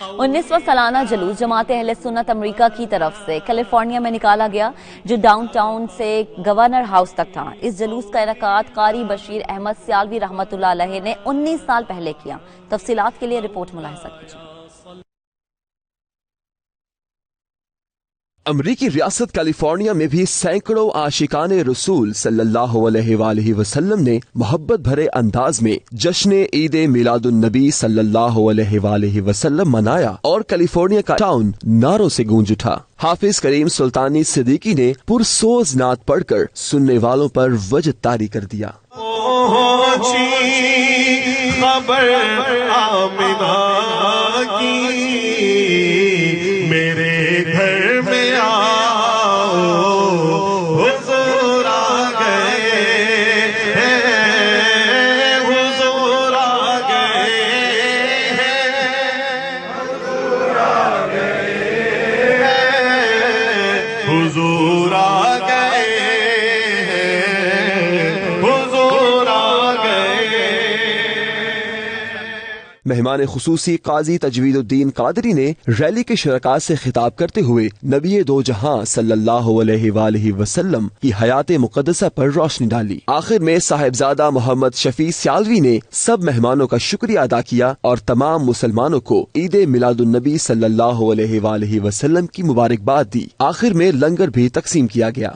19واں سالانہ جلوس جماعت اہل سنت امریکہ کی طرف سے کیلیفورنیا میں نکالا گیا جو ڈاؤن ٹاؤن سے گورنر ہاؤس تک تھا۔ اس جلوس کا انعقاد قاری بشیر احمد سیالوی رحمۃ اللہ علیہ نے 19 سال پہلے کیا۔ تفصیلات کے لیے رپورٹ ملاحظہ کیجیے۔ امریکی ریاست کیلیفورنیا میں بھی سینکڑوں عاشقان رسول صلی اللہ علیہ وآلہ وسلم نے محبت بھرے انداز میں جشن عید میلاد النبی صلی اللہ علیہ وآلہ وسلم منایا اور کیلیفورنیا کا ٹاؤن نعروں سے گونج اٹھا۔ حافظ کریم سلطانی صدیقی نے پرسوز نعت پڑھ کر سننے والوں پر وجد طاری کر دیا۔ خبر آمنہ کی میرے گھر میں آؤ، حضور آ گئے ہیں، حضور آ گئے ہیں، حضور آ گئے ہیں، حضور آ گئے ہیں، حضور آ گئے۔ مہمان خصوصی قاضی تجوید الدین قادری نے ریلی کے شرکاء سے خطاب کرتے ہوئے نبی دو جہاں صلی اللہ علیہ وآلہ وسلم کی حیات مقدسہ پر روشنی ڈالی۔ آخر میں صاحبزادہ محمد شفیع سیالوی نے سب مہمانوں کا شکریہ ادا کیا اور تمام مسلمانوں کو عید میلاد النبی صلی اللہ علیہ وآلہ وسلم کی مبارکباد دی۔ آخر میں لنگر بھی تقسیم کیا گیا۔